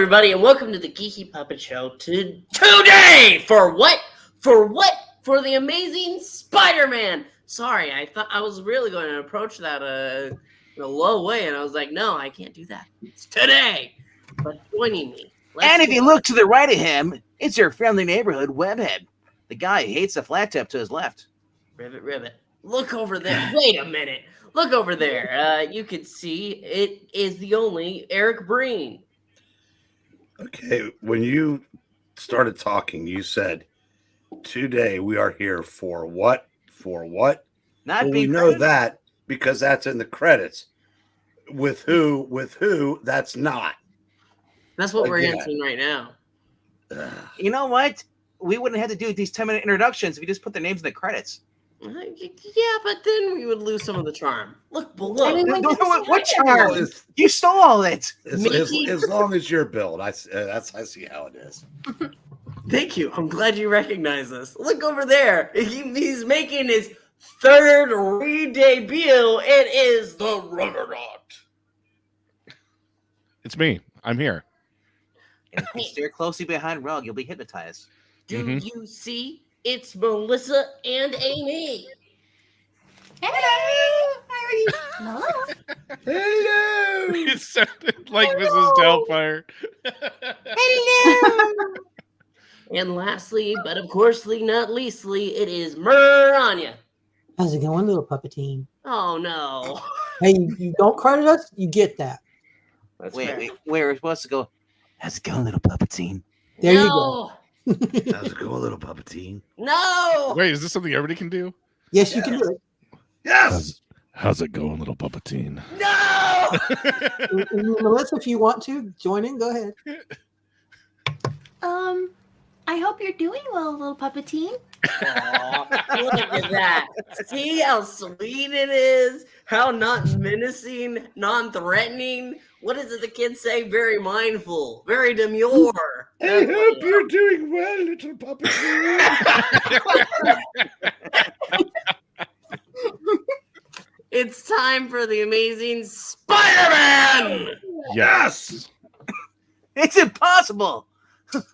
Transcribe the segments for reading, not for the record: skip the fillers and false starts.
everybody, and welcome to the Geeky Puppet Show today. For what? For the amazing Spider-Man. Sorry, I thought I was really going to approach that in a low way, and I was like, no, I can't do that. It's today. But joining me. And if you look to the right of him, it's your friendly neighborhood Webhead, the guy who hates the flat tip to his left. Ribbit. Look over there. Wait a minute. Look over there. You can see it is the only Eric Breen. Okay, when you started talking, you said, today we are here for what? For what? Not well, being we know credited. that because that's in the credits. With who, that's not. That's what we're answering right now. You know what? We wouldn't have to do these 10-minute introductions if we just put their names in the credits. Yeah, but then we would lose some of the charm. Look below. What charm? You stole all it. As long as you're Bill, I see how it is. Thank you. I'm glad you recognize this. Look over there. He's making his third re-debut. It is the Rubbernaut. It's me. I'm here. And if you stare closely behind Rug, you'll be hypnotized. Do you see? It's Melissa and Amy. Hello. Hello. Hello. It sounded like Mrs. Doubtfire. Hello. And lastly, but of course not leastly, it is Miranya. How's it going, little Puppetine? Oh no. Hey, you don't credit us, you get that. That's Wait, we're supposed to go. How's it going, little Puppetine? There you go. How's it going, little Puppetine? No. Wait, is this something everybody can do? Yes, you can do it. Yes. How's it going, little Puppetine? No. Melissa, if you want to join in, go ahead. I hope you're doing well, little Puppetine. Aw, look at that. See how sweet it is? How not menacing, non-threatening. What is it the kids say? Very mindful, very demure. I hope you're doing well, little Puppetine. It's time for the amazing Spider-Man! Yes. It's impossible.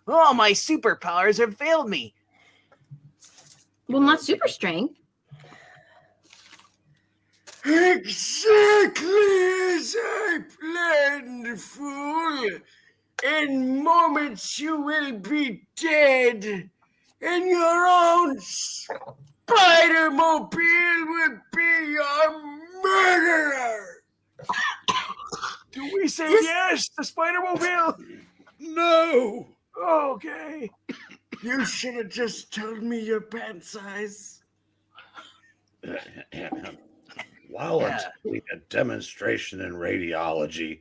All my superpowers have failed me. Well, not super strength. Exactly as I planned, fool. In moments you will be dead, and your own Spider-Mobile will be your murderer. Do we say yes to Spider-Mobile? No. Okay. You should have just told me your pant size. While attending a demonstration in radiology,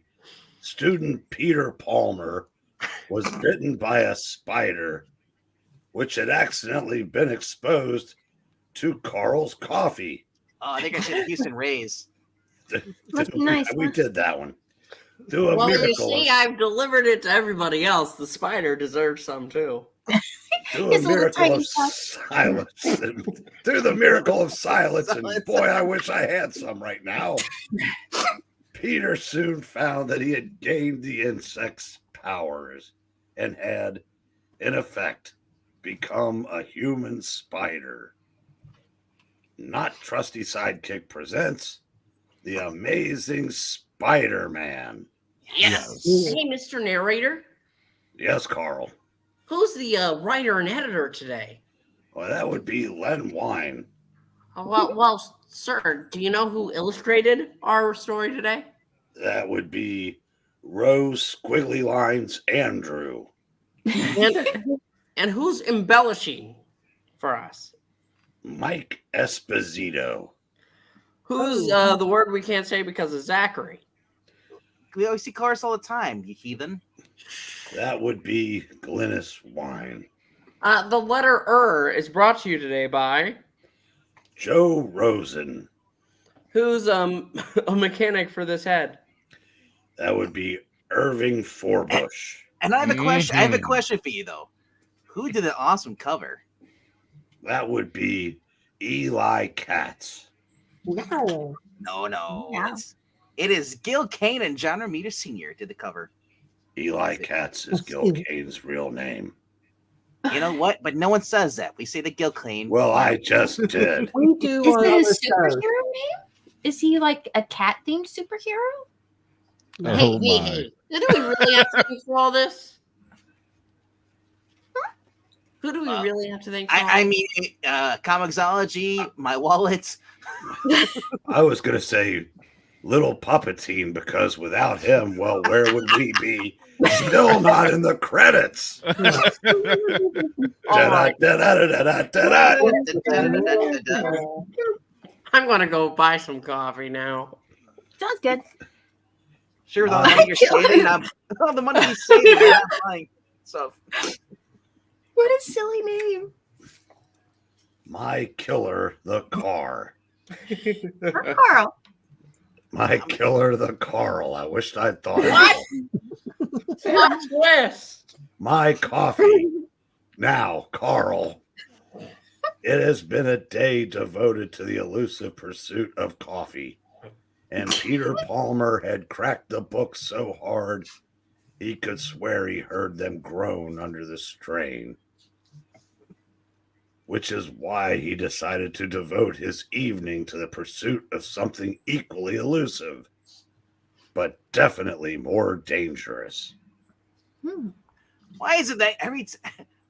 student Peter Palmer was bitten by a spider, which had accidentally been exposed to Carl's coffee. Oh, I think I said Houston Rays. Must be nice, We huh? did that one. Through a Well, you miracle. see, I've delivered it to everybody else. The spider deserves some, too. Through a His little miracle tiny of pup. silence. Through the miracle of silence. And boy, I wish I had some right now. Peter soon found that he had gained the insect's powers and had, in effect, become a human spider. Not Trusty Sidekick presents The Amazing Spider-Man. Yes. Hey, Mr. Narrator, Yes, Carl. who's the writer and editor today? Well, that would be Len Wein. Well, sir, do you know who illustrated our story today? That would be Rose Squiggly Lines Andru. And who's embellishing for us? Mike Esposito. Who's the word we can't say because of Zachary? We always see cars all the time, you heathen. That would be Glynis Wine. The letter is brought to you today by Joe Rosen. who's a mechanic for this head. That would be Irving Forbush. And I have a question. I have a question for you though. Who did the awesome cover? That would be Eli Katz. Wow. No. Yeah. It is Gil Kane and John Romita Sr. did the cover. Eli Katz is Gil Kane's real name. You know what? But no one says that. We say that Gil Kane. Well, I just did. We do Is on it other his superhero shows. name? Is he like a cat themed superhero? Oh Hey, my. hey. Who do we really have to thank for all this? Who do we really have to thank for all I this? mean, Comixology, my wallet. I was going to say little Puppetine because without him, well, where would we be? Still not in the credits. Alright. Da-da-da-da-da-da-da. I'm going to go buy some coffee now. Sounds good. Sure, with all the money you're saving, all the money you're saving, you're not buying stuff. What a silly name. My killer, the car. Carl. My killer, the Carl. I wished I'd thought of What? it. Plot twist. My coffee. Now, Carl. It has been a day devoted to the elusive pursuit of coffee. And Peter Palmer had cracked the book so hard he could swear he heard them groan under the strain. Which is why he decided to devote his evening to the pursuit of something equally elusive, but definitely more dangerous. Why is it that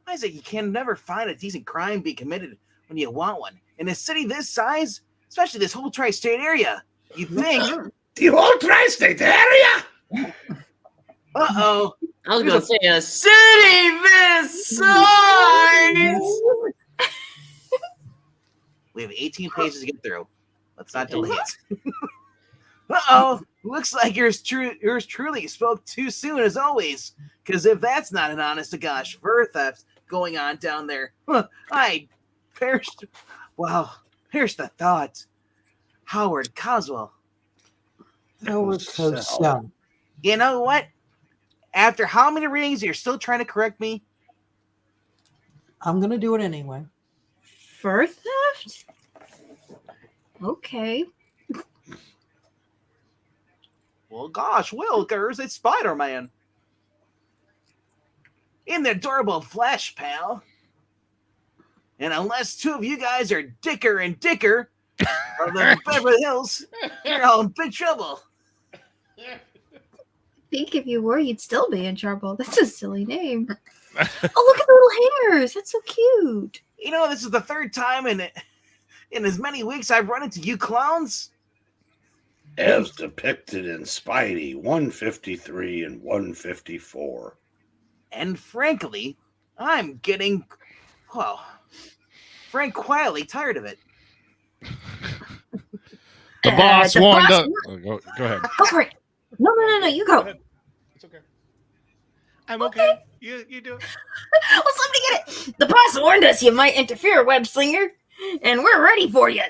why is it you can never find a decent crime be committed when you want one? In a city this size, especially this whole tri-state area, you think, The whole tri-state area? uh-oh, I was going to say a city this size. we have 18 pages to get through. Let's not delay it. Uh-oh, looks like yours truly spoke too soon as always. Because if that's not an honest-to-gosh fur theft going on down there, I perished. Wow, here's the thought. Howard Coswell. Howard Coswell. You know what? After how many rings, you're still trying to correct me? I'm going to do it anyway. Fur theft? Okay. Well, gosh, Wilkers, it's Spider-Man. In the adorable flesh, pal. And unless two of you guys are Dicker and Dicker from the Beverly Hills, you're all in big trouble. I think if you were, you'd still be in trouble. That's a silly name. Oh, look at the little hairs. That's so cute. You know, this is the third time in as many weeks I've run into you clowns. As depicted in Spidey 153 and 154. And frankly, I'm getting, well, quietly tired of it. The boss warned boss us. Oh, go ahead. Go for it. No, you go. It's okay. I'm okay. You do it. Let's let me get it. The boss warned us you might interfere, web slinger, and we're ready for you.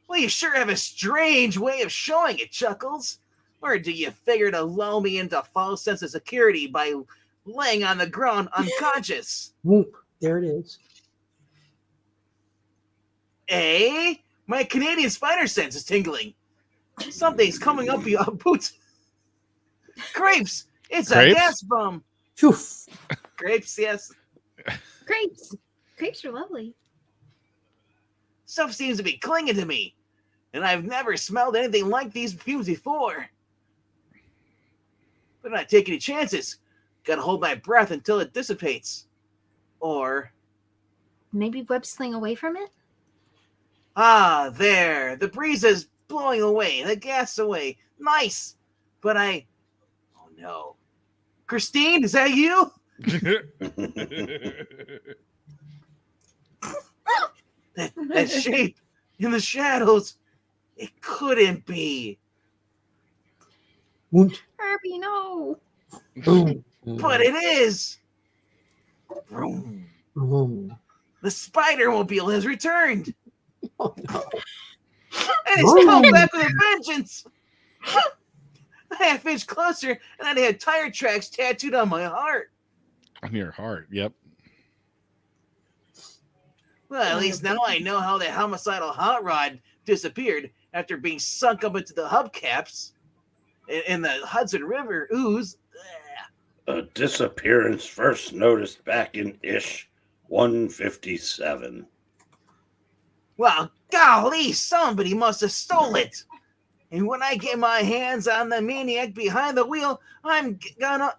Well, you sure have a strange way of showing it, Chuckles. Or do you figure to lull me into a false sense of security by laying on the ground unconscious? Whoop. There it is. Eh? My Canadian spider sense is tingling. Something's coming up your boots. Grapes! It's Grapes? a gas bomb. Phew. Grapes, yes. Grapes. Grapes are lovely. Stuff seems to be clinging to me. And I've never smelled anything like these fumes before. But I'm not taking any chances. Gotta hold my breath until it dissipates. Or... Maybe web sling away from it? Ah, there. The breeze is blowing away. The gas away. Nice. But oh no. Christine, is that you? That shape in the shadows. It couldn't be. Whoop. Herbie, no. Boom. But it is. Vroom. Boom. The Spider-Mobile has returned. Oh, no. And it's come back with a vengeance. A half-inch closer, and I had tire tracks tattooed on my heart. On your heart. Yep. Well, at least now I know how the homicidal hot rod disappeared after being sunk up into the hubcaps in the Hudson River ooze. A disappearance first noticed back in Ish 157. Well, golly, somebody must have stole it. And when I get my hands on the maniac behind the wheel, I'm gonna...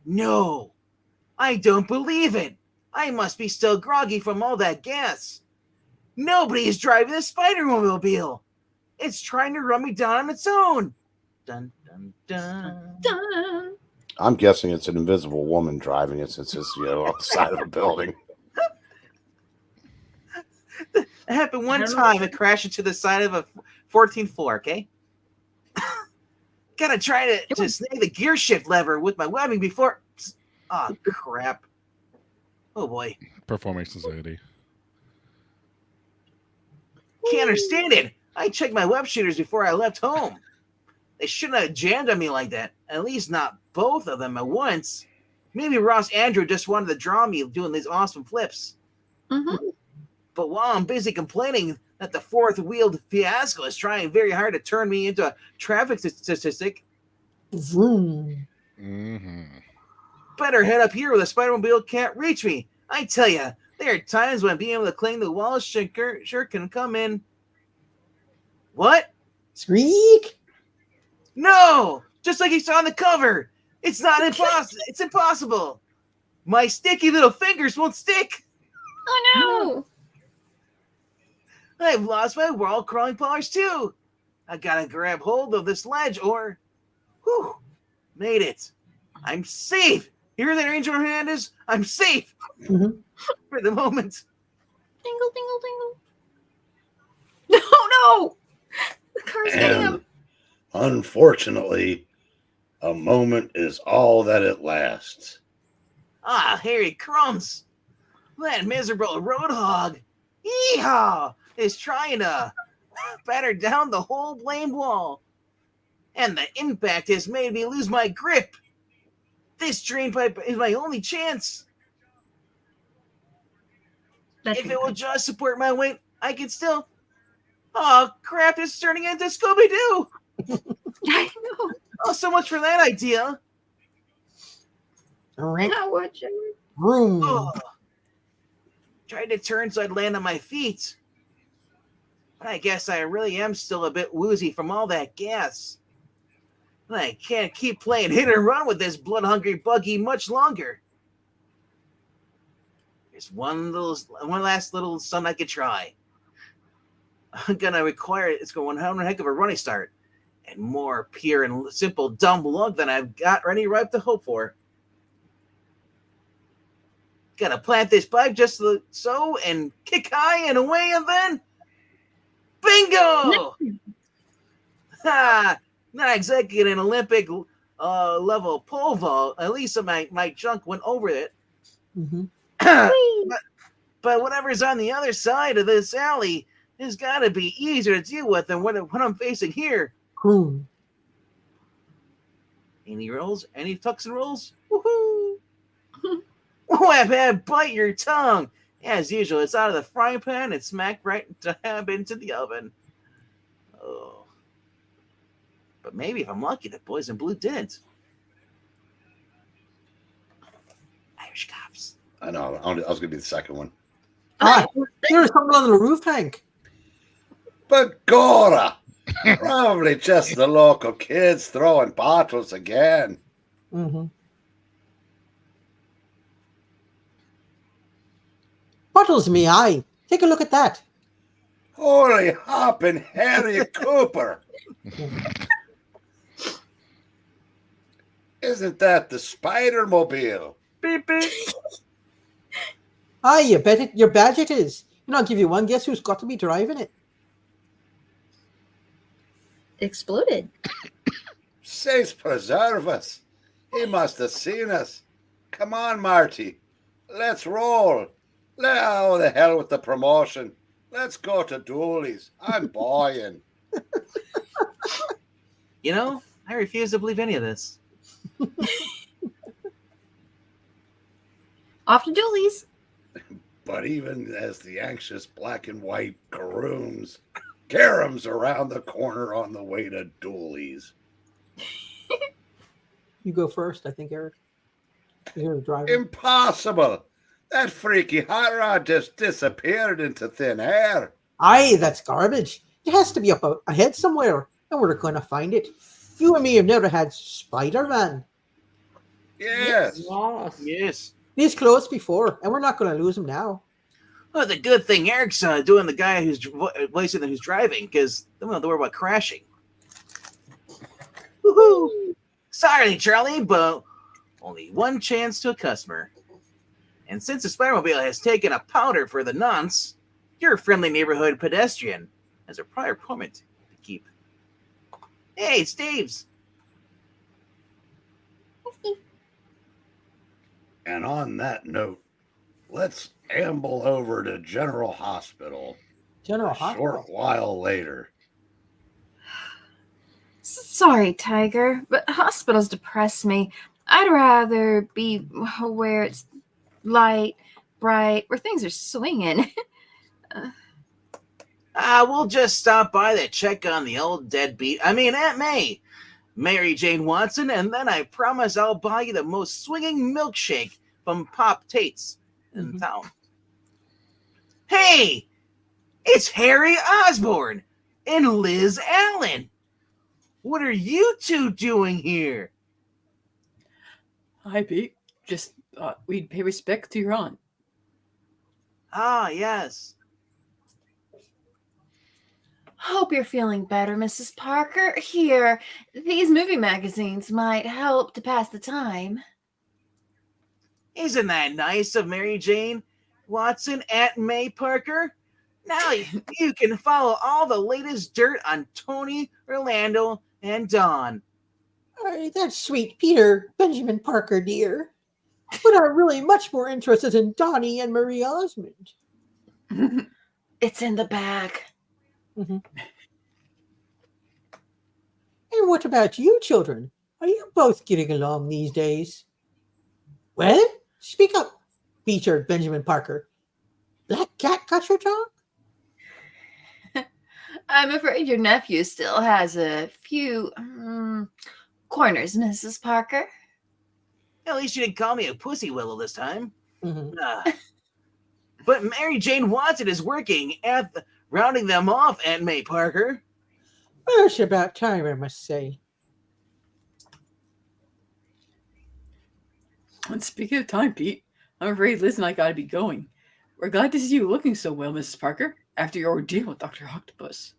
No, I don't believe it. I must be still groggy from all that gas. Nobody is driving the Spider-Mobile. It's trying to run me down on its own. Dun, dun, dun. Dun. I'm guessing it's an invisible woman driving it since it's, on the side of a building. It happened one I don't time. know. It crashed into the side of a 14th floor, okay? Gotta try to snag the gear shift lever with my webbing before... Oh, crap. Oh, boy. Performance anxiety. Can't understand it. I checked my web shooters before I left home. They shouldn't have jammed on me like that. At least not both of them at once. Maybe Andru just wanted to draw me doing these awesome flips. Mm-hmm. But while I'm busy complaining that the fourth-wheeled fiasco is trying very hard to turn me into a traffic statistic, Vroom. Mm-hmm. better head up here where the Spider-Mobile can't reach me. I tell ya, there are times when being able to cling the walls sure can come in. What? Squeak. No! Just like you saw on the cover. It's not impossible. It's impossible. My sticky little fingers won't stick. Oh no! I've lost my wall crawling powers too. I gotta grab hold of this ledge or... Whew! Made it. I'm safe. Hear that, Angel Hernandez? I'm safe. Mhm. For the moment. Dingle, dingle, dingle. No, no! The car's getting And him. unfortunately, a moment is all that it lasts. Ah, Harry Crumbs. That miserable roadhog. Yeehaw! Is trying to batter down the whole blame wall. And the impact has made me lose my grip. This drain pipe is my only chance. If it will just support my weight, I can still... Oh, crap, it's turning into Scooby-Doo. I know. Oh, so much for that idea. Not watching. Vroom. Oh. Tried to turn so I'd land on my feet. But I guess I really am still a bit woozy from all that gas. And I can't keep playing hit and run with this blood-hungry buggy much longer. There's one last little something I could try. I'm gonna require it's going to one heck of a running start, and more pure and simple dumb luck than I've got any right to hope for. Gotta plant this pipe just so and kick high and away, and then bingo! Ha! Not exactly an Olympic level pole vault. At least my junk went over it. Mhm. but whatever's on the other side of this alley has got to be easier to deal with than what I'm facing here. Vroom. Any rolls? Any tucks and rolls? Woohoo! Whap, bite your tongue. As usual, it's out of the frying pan and smacked right into the oven. Oh. But maybe if I'm lucky, the boys in blue didn't. Irish cops. I know. I was going to be the second one. Ah, there's something on the roof, Hank. But Gora! Probably just the local kids throwing bottles again. Mm-hmm. Bottles in me eye. Take a look at that. Holy hoppin' Harry Cooper! Isn't that the Spider-Mobile? Beep, beep. Ah, you bet it. Your badge it is. And I'll give you one. Guess who's got to be driving it? Exploded. Saints preserve us. He must have seen us. Come on, Marty. Let's roll. Oh, the hell with the promotion. Let's go to Dooley's. I'm buying. You know, I refuse to believe any of this. Off to Dooley's. But even as the anxious black and white grooms caroms around the corner on the way to Dooley's. You go first, I think, Eric. You're the driver. Impossible. That freaky hot rod just disappeared into thin air. Aye, that's garbage. It has to be up ahead somewhere, and we're going to find it. You and me have never had Spider-Man. Yes. Yes. He's close before, and we're not going to lose him now. Well, the good thing Eric's doing the guy who's voicing who's driving, because they don't have to worry about crashing. Woohoo! Sorry, Charlie, but only one chance to a customer. And since the Spider-Mobile has taken a powder for the nonce, you're a friendly neighborhood pedestrian has a prior appointment to keep. Hey, Steve's. And on that note, let's amble over to General Hospital. General A Hospital. short while later. Sorry, Tiger, but hospitals depress me. I'd rather be where it's light, bright, where things are swinging. We'll just stop by to check on the old deadbeat. Aunt May. Mary Jane Watson, and then I promise I'll buy you the most swinging milkshake from Pop Tate's in town. Hey! It's Harry Osborn and Liz Allen. What are you two doing here? Hi, Pete. Just thought we'd pay respect to your aunt. Ah, yes. Hope you're feeling better, Mrs. Parker. Here, these movie magazines might help to pass the time. Isn't that nice of Mary Jane Watson, Aunt May Parker? Now you can follow all the latest dirt on Tony, Orlando, and Dawn. That's sweet, Peter, Benjamin Parker, dear. But I'm really much more interested in Donnie and Marie Osmond. It's in the bag. Mm-hmm. And what about you, children? Are you both getting along these days? Well, speak up, Peter Benjamin Parker. Black Cat got your tongue? I'm afraid your nephew still has a few corners, Mrs. Parker. At least you didn't call me a pussy willow this time. Mm-hmm. But Mary Jane Watson is working at rounding them off, Aunt May Parker. Well, it's about time, I must say. And speaking of time, Pete, I'm afraid Liz and I gotta be going. We're glad to see you looking so well, Mrs. Parker, after your ordeal with Dr. Octopus.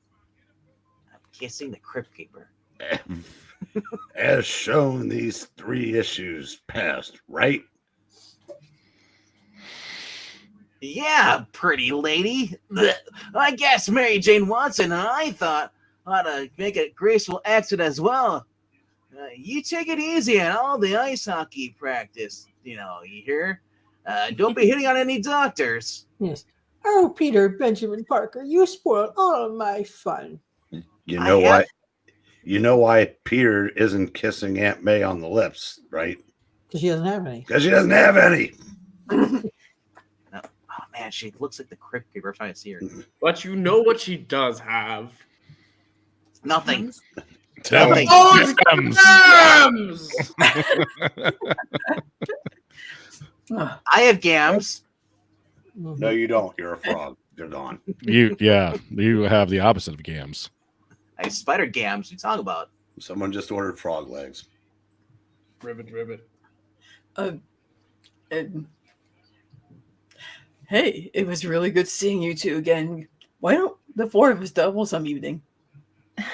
I'm kissing the Crypt Keeper. As shown these 3 issues past, right? Yeah, pretty lady. I guess Mary Jane Watson and I thought ought to make a graceful exit as well. You take it easy on all the ice hockey practice. You hear? Don't be hitting on any doctors. Yes. Oh, Peter Benjamin Parker, you spoil all of my fun. You know why? You know why Peter isn't kissing Aunt May on the lips, right? Because she doesn't have any. Because she doesn't have any. Oh man, she looks like the Crypt Keeper if I see her. But you know what she does have. Nothing. Nothing. Oh, Gams. I have gams. No, you don't. You're a frog. You're gone. You have the opposite of gams. I have spider gams. What are you talking about? Someone just ordered frog legs. Ribbit. Hey, it was really good seeing you two again. Why don't the 4 of us double some evening?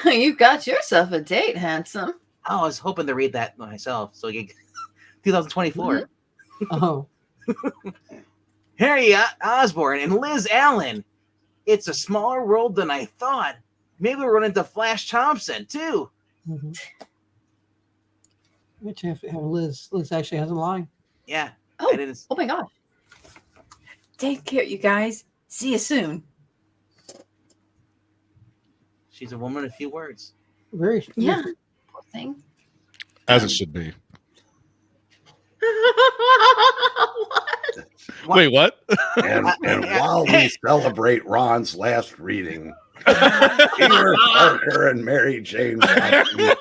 You got yourself a date, handsome. Oh, I was hoping to read that myself. So 2024. Oh. Harry Osborn and Liz Allen. It's a smaller world than I thought. Maybe we'll run into Flash Thompson, too. Mm-hmm. Which have Liz actually has a line. Yeah. Oh my gosh. Take care, you guys. See you soon. She's a woman of few words. Very Yeah. Poor thing. As it should be. What? Wait, what? And while we celebrate Ron's last reading Peter Parker and Mary Jane Watson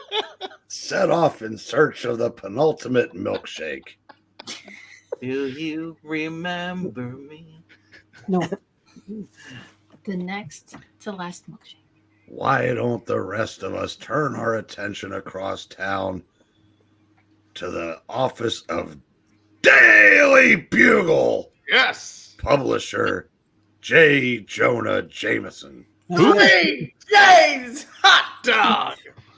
set off in search of the penultimate milkshake. Do you remember me? No. The next to last milkshake. Why don't the rest of us turn our attention across town to the office of Daily Bugle Yes. publisher J. Jonah Jameson? Hey, James, hot dog.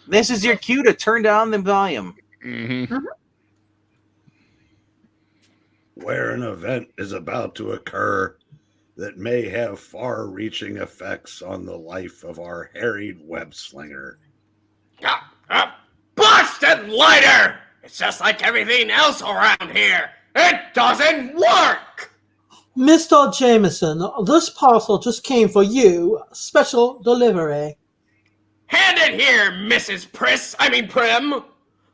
This is your cue to turn down the volume. Mm-hmm. Where an event is about to occur that may have far-reaching effects on the life of our harried web slinger. Busted lighter. It's just like everything else around here. It doesn't work. Mr. Jameson, this parcel just came for you. Special delivery. Hand it here, Mrs. Prim.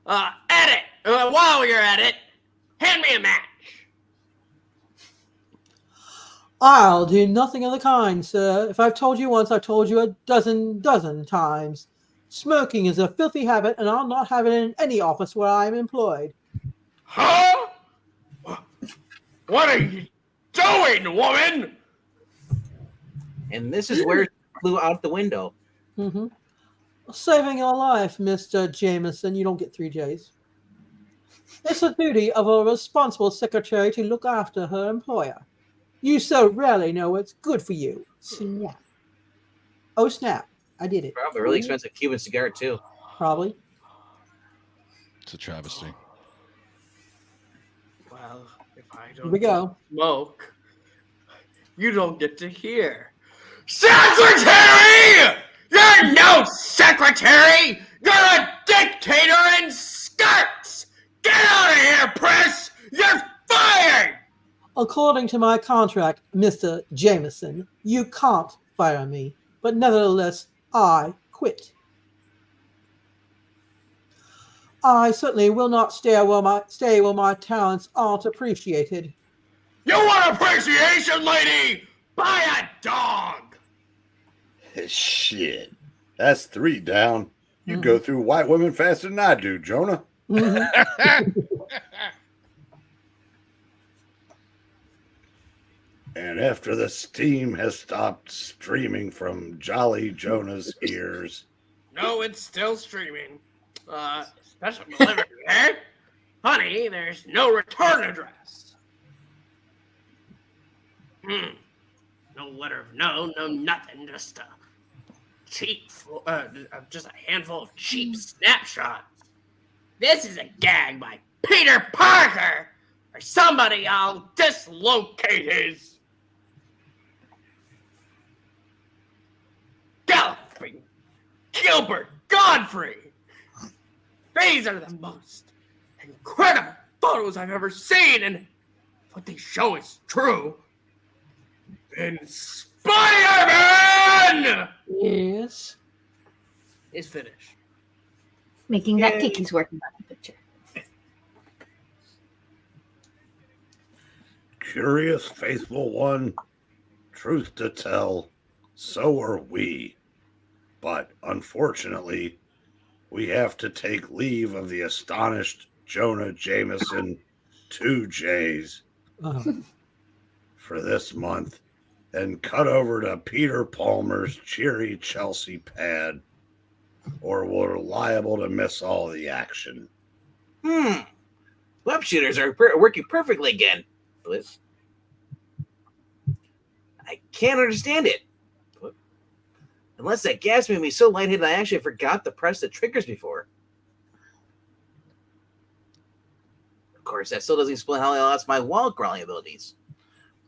While you're at it, hand me a match. I'll do nothing of the kind, sir. If I've told you once, I've told you a dozen times. Smoking is a filthy habit, and I'll not have it in any office where I am employed. Huh? What are you doing, woman? And this is where it flew out the window. Mm-hmm. Saving your life, Mr. Jameson. You don't get 3 J's. It's the duty of a responsible secretary to look after her employer. You so rarely know what's good for you. Snap. Oh, snap. I did it. Probably a really expensive Cuban cigar, too. Probably. It's a travesty. Well, if I Here we don't go. smoke, you don't get to hear. Secretary! You're no secretary! You're a dictator in skirts! Get out of here, press! You're fired! According to my contract, Mr. Jameson, you can't fire me, but nevertheless, I quit. I certainly will not stay where my talents aren't appreciated. You want appreciation, lady? Buy a dog! Shit. That's 3 down. You go through white women faster than I do, Jonah. And after the steam has stopped streaming from Jolly Jonah's ears. No, it's still streaming. Special delivery, eh? Honey, there's no return address. No letter of no nothing, just a just a handful of cheap snapshots. This is a gag by Peter Parker, or somebody I'll dislocate his galloping Gilbert Godfrey. These are the most incredible photos I've ever seen, and what they show is true. And Spider-Man Yes. is finished. Making that Kiki's working on the picture. Curious, faithful one, truth to tell, so are we. But unfortunately, we have to take leave of the astonished Jonah Jameson, 2 J's, for this month, and cut over to Peter Palmer's cheery Chelsea pad, or we're liable to miss all the action. Web shooters are working perfectly again. But I can't understand it. Unless that gas made me so lightheaded I actually forgot to press the triggers before. Of course, that still doesn't explain how I lost my wall crawling abilities.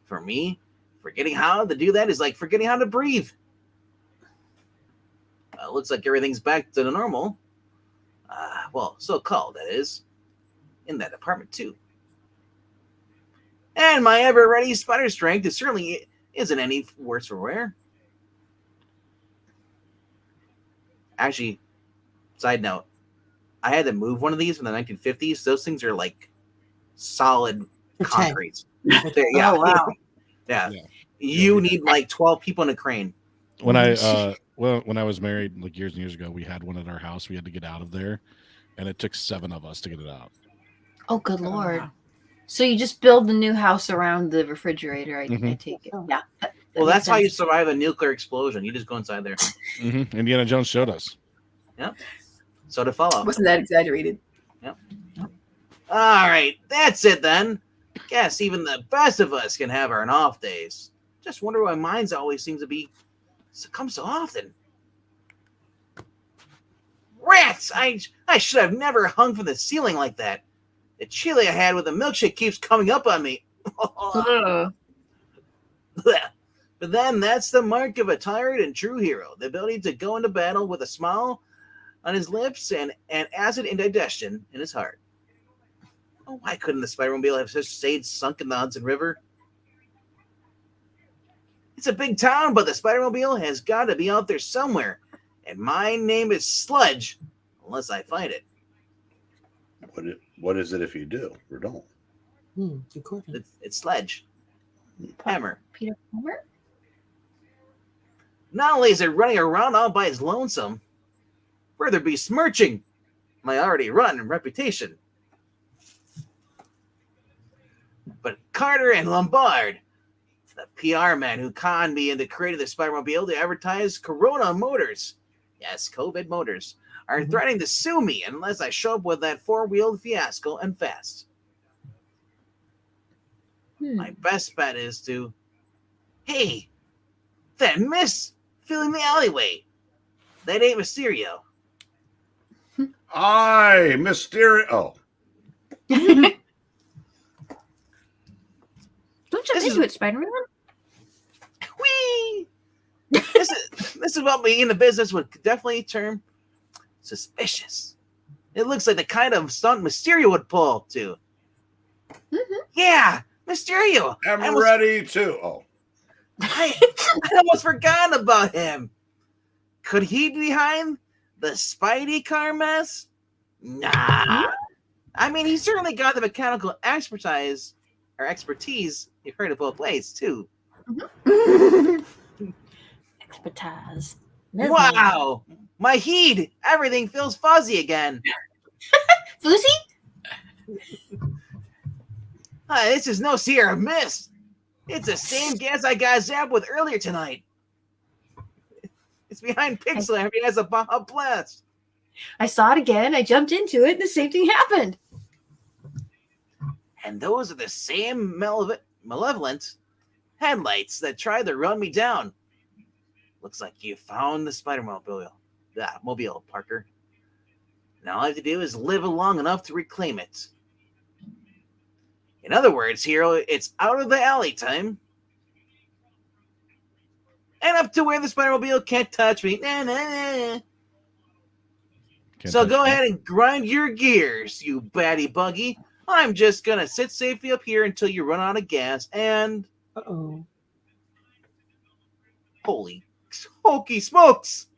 For me, forgetting how to do that is like forgetting how to breathe. Looks like everything's back to the normal. Well, so-called, that is. In that apartment, too. And my ever-ready spider strength is certainly isn't any worse for wear. Actually, side note, I had to move one of these from the 1950s. Those things are like solid concrete. Yeah. Oh, wow. Yeah. You need like 12 people in a crane. When I Well, when I was married, like years and years ago, we had one at our house. We had to get out of there, and it took 7 of us to get it out. Oh, good lord. wow. So you just build the new house around the refrigerator, I Mhm. take it. Oh. Yeah. Well, makes that's how you sense. survive a nuclear explosion. You just go inside there. Indiana Jones showed us. So to follow. Wasn't that exaggerated? All right, that's it then. Guess even the best of us can have our off days. Just wonder why mine's always seems to be come so often. Rats! I should have never hung from the ceiling like that. The chili I had with the milkshake keeps coming up on me. Ugh. But then that's the mark of a tired and true hero. The ability to go into battle with a smile on his lips and acid indigestion in his heart. Oh, why couldn't the Spider-Mobile have just stayed sunk in the Hudson River? It's a big town, but the Spider-Mobile has got to be out there somewhere. And my name is Sludge, unless I find it. What is it if you do or don't? Good question. It's Sledge. Hammer. Peter Palmer? Not only is it running around all by his lonesome, further besmirching my already rotten reputation. But Carter and Lombard, the PR man who conned me into creating the Spider-Mobile to advertise Corona Motors, yes, COVID Motors, are threatening to sue me unless I show up with that four-wheeled fiasco and fast. My best bet is to, hey, that miss filling the alleyway. That ain't Mysterio. Aye, Mysterio. Oh, Don't jump This into is- it, Spider-Man. Whee! This is what we in the business would definitely term suspicious. It looks like the kind of stunt Mysterio would pull too. Yeah, Mysterio. I'm ready to. Oh, I almost forgot about him. Could he be behind the Spidey car mess? Nah. I mean, he's certainly got the mechanical expertise. You've heard it both ways too. Expertise. Wow, my heat! Everything feels fuzzy again. Fuzzy? This is no Sierra Mist. It's the same gas I got zapped with earlier tonight. It's behind Pixel after he has a Baja Blast. I saw it again. I jumped into it, and the same thing happened. And those are the same malevolent headlights that tried to run me down. Looks like you found the Spider-Mobile. Mobile, Parker. Now all I have to do is live long enough to reclaim it. In other words, hero, it's out of the alley time. And up to where the Spider-Mobile can't touch me. Nah, nah, nah. Can't So touch go me. ahead and grind your gears, you batty buggy. I'm just gonna sit safely up here until you run out of gas and Uh-oh. holy hokey smokes!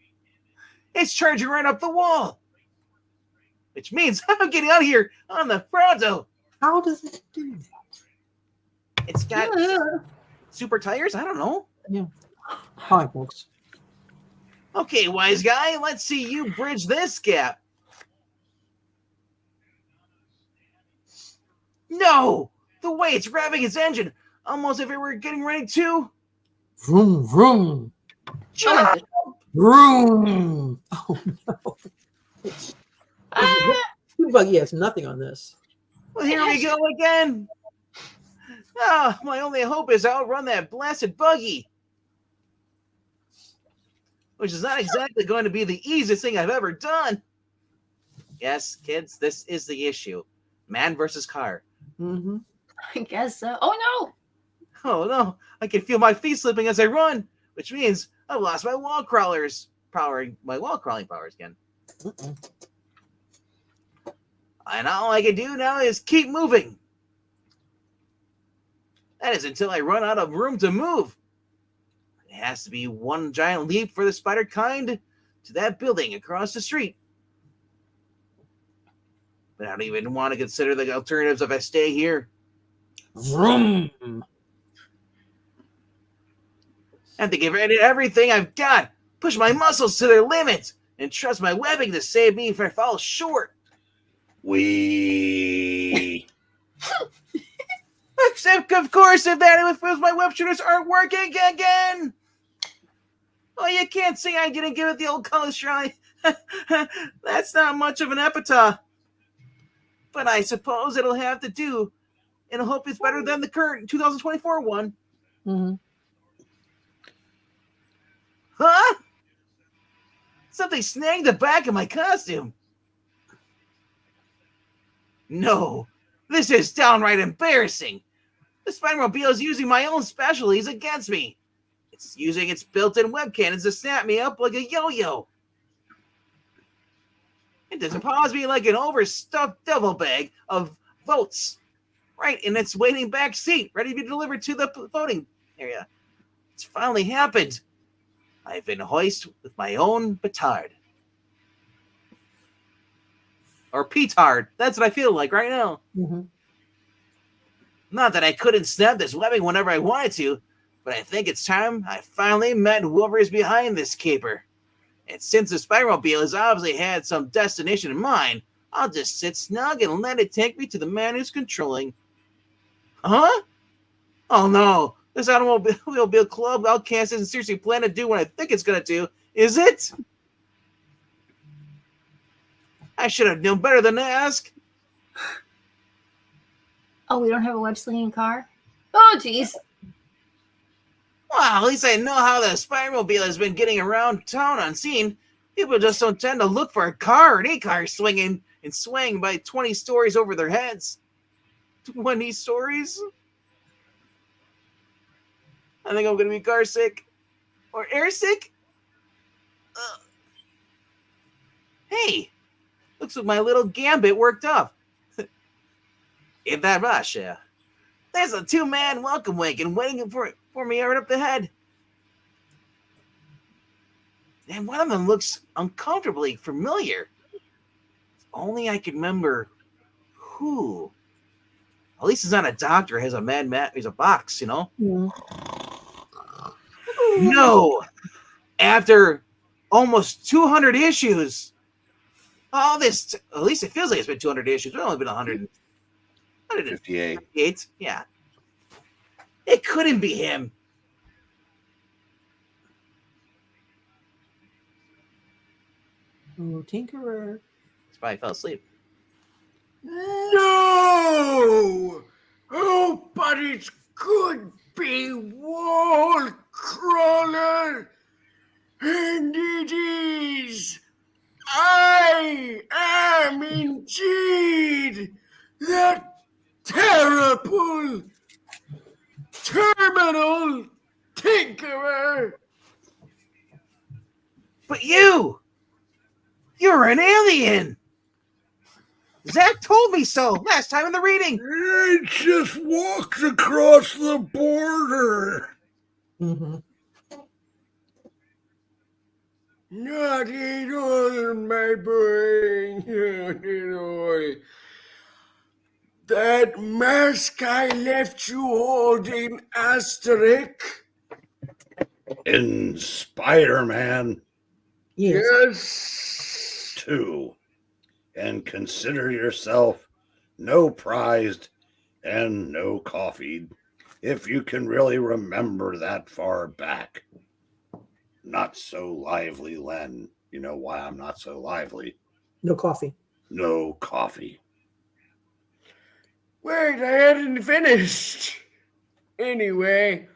It's charging right up the wall. Which means I'm getting out of here on the pronto. How does it do that? It's got super tires? I don't know. Hi, folks. Okay, wise guy, let's see you bridge this gap. No! The way it's revving its engine, almost if it were getting ready to. Vroom, vroom. Jump! Vroom. Oh, no. Buggy has nothing on this. Well, here we go again. Ah, my only hope is to outrun that blasted buggy. Which is not exactly going to be the easiest thing I've ever done. Yes, kids, this is the issue. Man versus car. Mm-hmm. I guess so. Oh, no. Oh no, I can feel my feet slipping as I run, which means I've lost my wall crawling powers again. And all I can do now is keep moving. That is until I run out of room to move. It has to be one giant leap for the spider kind to that building across the street. But I don't even want to consider the alternatives if I stay here. Vroom. I have to give it everything I've got. push my muscles to their limit, and trust my webbing to save me if I fall short. We. Except, of course, if my web shooters aren't working again. Oh, you can't say I didn't give it the old college try. That's not much of an epitaph. But I suppose it'll have to do, and I hope it's better than the current 2024 one. Mm-hmm. Huh? Something snagged the back of my costume. No, this is downright embarrassing. The Spider-Mobile is using my own specialties against me. It's using its built-in web cannons to snap me up like a yo-yo. It deposits me like an overstuffed devil bag of votes, right in its waiting back seat, ready to be delivered to the voting area. It's finally happened. I've been hoisted with my own petard. Or petard. That's what I feel like right now. Mm-hmm. Not that I couldn't snap this webbing whenever I wanted to, but I think it's time I finally met whoever's behind this caper. And since the Spider-Mobile has obviously had some destination in mind, I'll just sit snug and let it take me to the man who's controlling. Huh? Oh no, this automobile club outcast isn't seriously planning to do what I think it's going to do, is it? I should have known better than to ask. Oh, we don't have a web slinging car? Oh, jeez. Well, at least I know how the Spider-Mobile has been getting around town unseen. People just don't tend to look for a car or any car swinging and swaying by 20 stories over their heads. 20 stories? I think I'm going to be car sick. Or air sick? Hey, looks like my little gambit worked up. In that rush, there's a two-man welcome wagon waiting for me right up ahead. And one of them looks uncomfortably familiar. If only I could remember who. At least he's not a doctor. Has a he's a box, you know? Mm-hmm. No! After almost 200 issues, all this, at least it feels like it's been 200 issues. It's only been 158. Yeah. It couldn't be him. Oh, Tinkerer. He probably fell asleep. No! Oh, but it could be Wall Crawler. And it is. I am indeed the terrible terminal tinkerer. But you're an alien. Zach told me so last time in the reading. I just walked across the border. Mm-hmm. Not at all, my boy. Not at all. That mask I left you holding, Asterisk. In Spider-Man. Yes. 2. And consider yourself no prized and no coffeed, if you can really remember that far back. Not so lively, Len. You know why I'm not so lively? No coffee. No coffee. Wait, I hadn't finished. Anyway,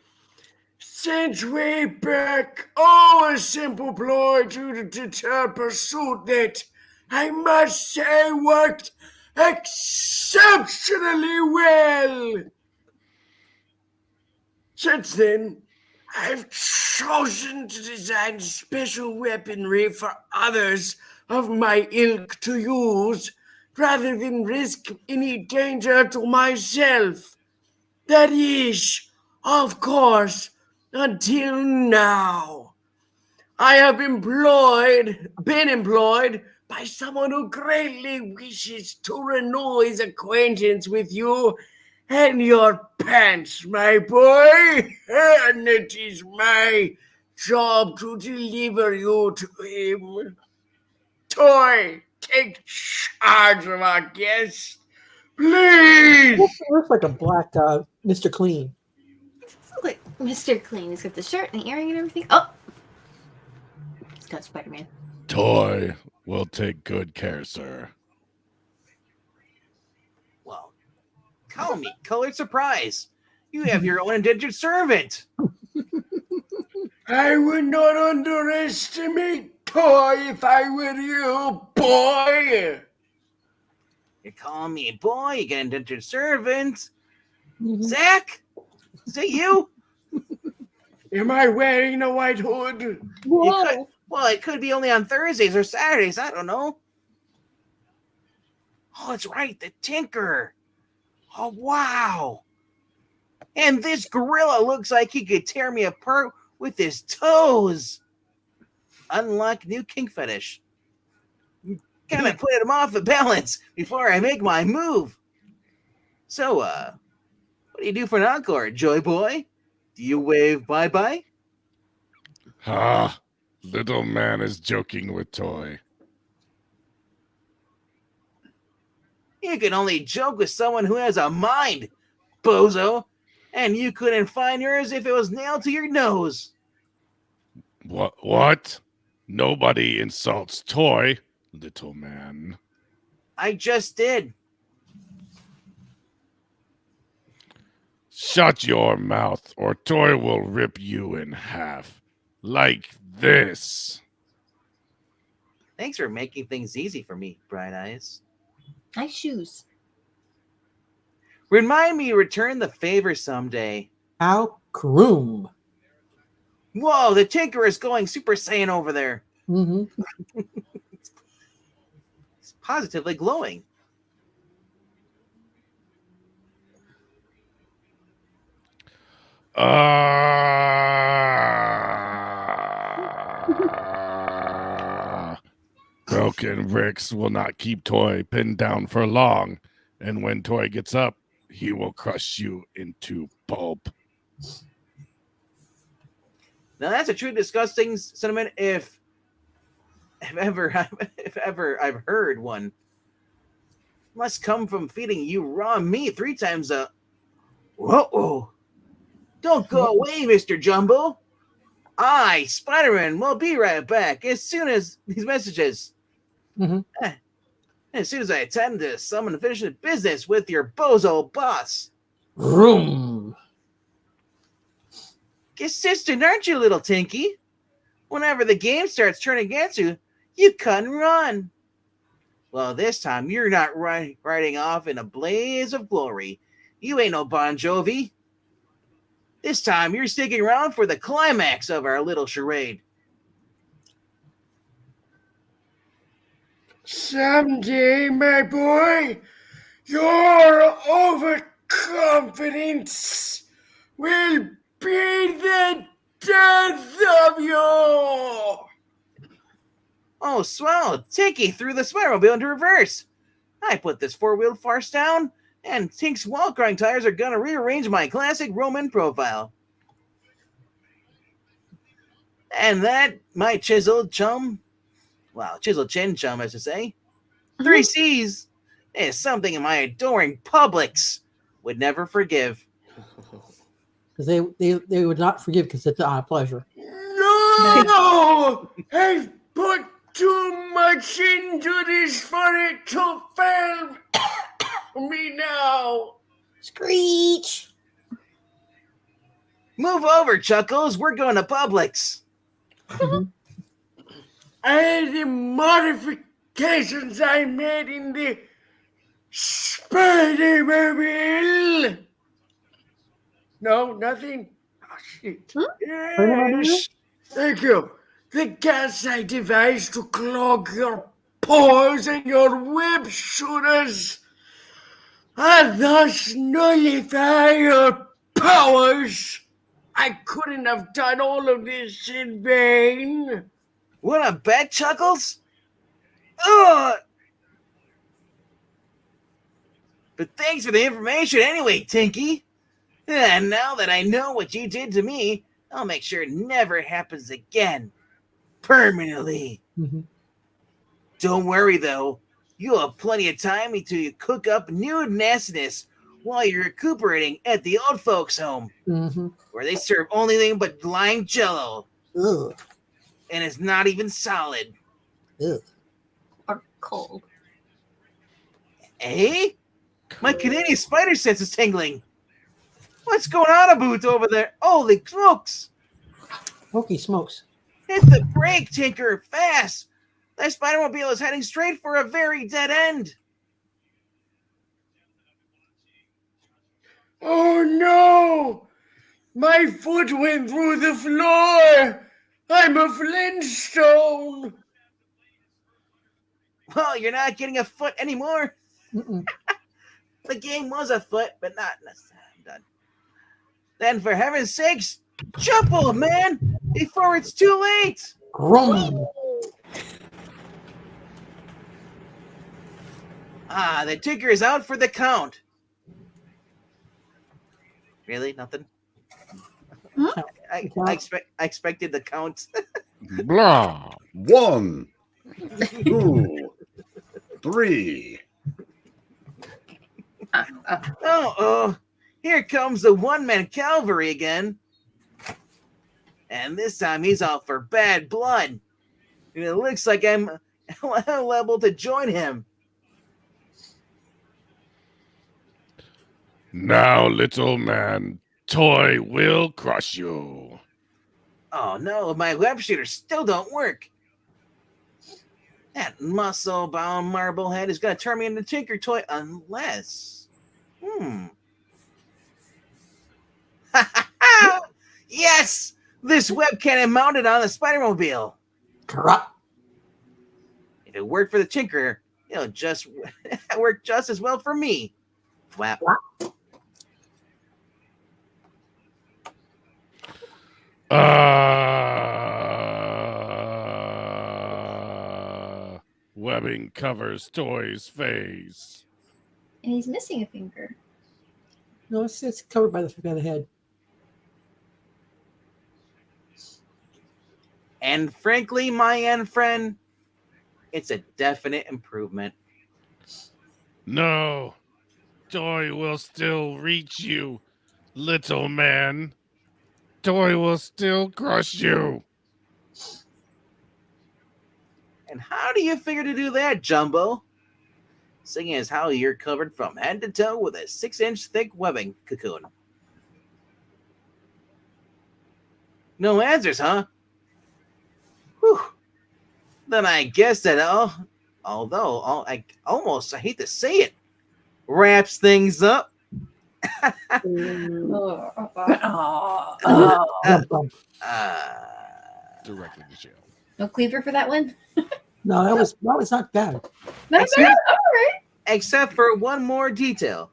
since way back, a simple ploy to deter pursuit that I must say worked exceptionally well. Since then, I've chosen to design special weaponry for others of my ilk to use, rather than risk any danger to myself. That is, of course, until now. I have been employed by someone who greatly wishes to renew his acquaintance with you and your pants, my boy. And it is my job to deliver you to him. Toy, take charge of our guest, please. Looks like a black Mr. Clean. Look, Mr. Clean. He's got the shirt and the earring and everything. Oh! It's got Spider-Man. Toy will take good care, sir. Well, call me Colored Surprise. You have your own indentured servant. I would not underestimate Toy if I were you, boy. You call me boy, you get an indentured servant. Mhm. Zach? Is it you? Am I wearing a white hood? Whoa! Well, it could be only on Thursdays or Saturdays. I don't know. Oh, that's right. The Tinker. Oh, wow. And this gorilla looks like he could tear me apart with his toes. Unlock new kink fetish. Gotta put him off the balance before I make my move. So, what do you do for an encore, Joy Boy? Do you wave bye-bye? Ah, little man is joking with Toy. You can only joke with someone who has a mind, bozo. And you couldn't find yours if it was nailed to your nose. What? Nobody insults Toy, little man. I just did. Shut your mouth, or Toy will rip you in half. Like this. Thanks for making things easy for me, Bright Eyes. Nice shoes. Remind me to return the favor someday. How croom. Whoa, the Tinker is going Super Saiyan over there. Mm-hmm. It's positively glowing. Broken bricks will not keep Toy pinned down for long, and when Toy gets up, he will crush you into pulp. Now that's a true disgusting sentiment if ever I've heard one. Must come from feeding you raw meat 3 times a. Whoa! Don't go away, Mr. Jumbo. I, Spider-Man, will be right back as soon as these messages. Mhm. As soon as I attend to some unfinished business with your bozo boss. Vroom. Consistent, aren't you, little Tinky? Whenever the game starts turning against you, you cut and run. Well, this time you're not riding off in a blaze of glory. You ain't no Bon Jovi. This time you're sticking around for the climax of our little charade. Someday, my boy, your overconfidence will be the death of you. Oh, swell. Tinky threw the Spider-Mobile into reverse. I put this 4-wheeled farce down, and Tink's wall-crying tires are gonna rearrange my classic Roman profile. And that, my chiseled chum, chiseled chin chum, I should say, 3 C's, is something my adoring Publix would never forgive. Because they would not forgive because it's not a pleasure. No! I've put too much into this for it to fail me now. Screech! Move over, Chuckles. We're going to Publix. And the modifications I made in the Spider-Mobile. No, nothing? Oh, shit. Yes. Thank you. The gas I devised to clog your pores and your web shooters and thus nullify your powers. I couldn't have done all of this in vain. Want a bet, Chuckles? Ugh! But thanks for the information anyway, Tinky. And now that I know what you did to me, I'll make sure it never happens again. Permanently. Mm-hmm. Don't worry, though. You'll have plenty of time until you cook up new nastiness while you're recuperating at the old folks' home, Mm-hmm. where they serve only thing but lime jello. Ugh. And it's not even solid. Ugh. Or cold. Eh? My Canadian spider sense is tingling. What's going on, Aboot, over there? Holy smokes! Hokey smokes. Hit the brake, Tinker, fast! That Spider-Mobile is heading straight for a very dead end. Oh no! My foot went through the floor! I'm a Flintstone! Well, you're not getting a foot anymore. Mm-mm. The game was a foot, but not necessarily. I'm done. Then, for heaven's sakes, jump, old man, before it's too late. Grum. Ah, the Tinker is out for the count. Really? Nothing? Hmm? I expected the count. Blah. 1, 2, 3. Oh, here comes the one-man cavalry again. And this time he's out for bad blood. And it looks like I'm liable to join him. Now, little man, Toy will crush you. Oh no, my web shooters still don't work. That muscle-bound Marblehead is going to turn me into Tinker Toy unless... Yes! This web cannon mounted on the Spider-Mobile. Corrupt. If it worked for the Tinker, it'll just work just as well for me. Flap. Webbing covers Toy's face. And he's missing a finger. No, it's covered by the head. And frankly, my end friend, it's a definite improvement. No, Toy will still reach you, little man. Toy will still crush you. And how do you figure to do that, Jumbo? Seeing as how you're covered from head to toe with a 6-inch thick webbing cocoon. No answers, huh? Whew. Then I guess that although I hate to say it, wraps things up. Directly to jail. No cleaver for that one? No, that was not bad. Not bad? All right. Except for one more detail.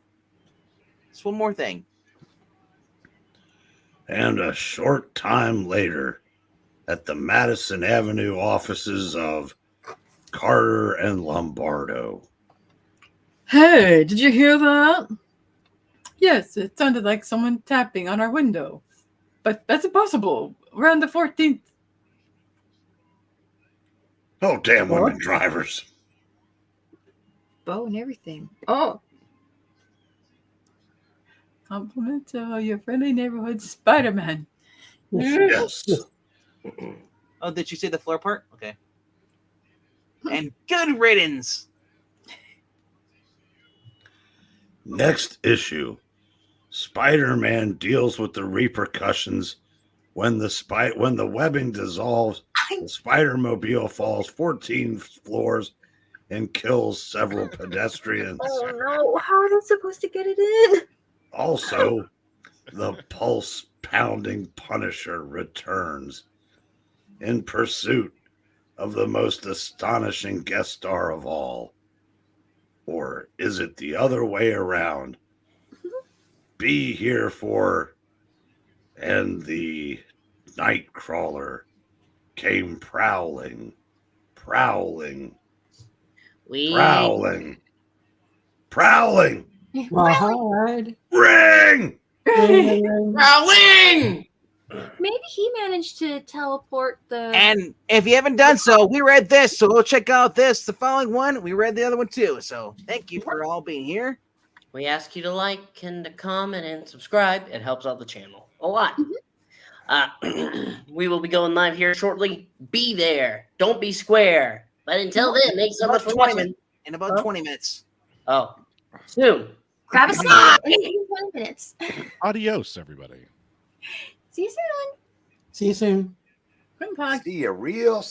Just one more thing. And a short time later, at the Madison Avenue offices of Carter and Lombardo. Hey, did you hear that? Yes, it sounded like someone tapping on our window. But that's impossible. We're on the 14th. Oh, damn women drivers. Bow and everything. Oh. – Compliment to your friendly neighborhood Spider-Man. Yes. Oh, did you say the floor part? Okay. And good riddance. Next issue. Spider-Man deals with the repercussions when the webbing dissolves. The Spider-Mobile falls 14 floors and kills several pedestrians. Oh no, how are they supposed to get it in? Also, the pulse-pounding Punisher returns in pursuit of the most astonishing guest star of all. Or is it the other way around? Be here for, and the Nightcrawler came prowling. Rawhide. Ring! Prowling! Maybe he managed to teleport the. And if you haven't done so, we read this, so go check out this. The following one, we read the other one too. So thank you for all being here. We ask you to like and to comment and subscribe. It helps out the channel a lot. We will be going live here shortly. Be there. Don't be square. But until then, thanks so much for watching. In about 20 minutes. Oh, soon. Grab a snack. 20 minutes. Adios, everybody. See you soon. See you soon. Good talk. See you real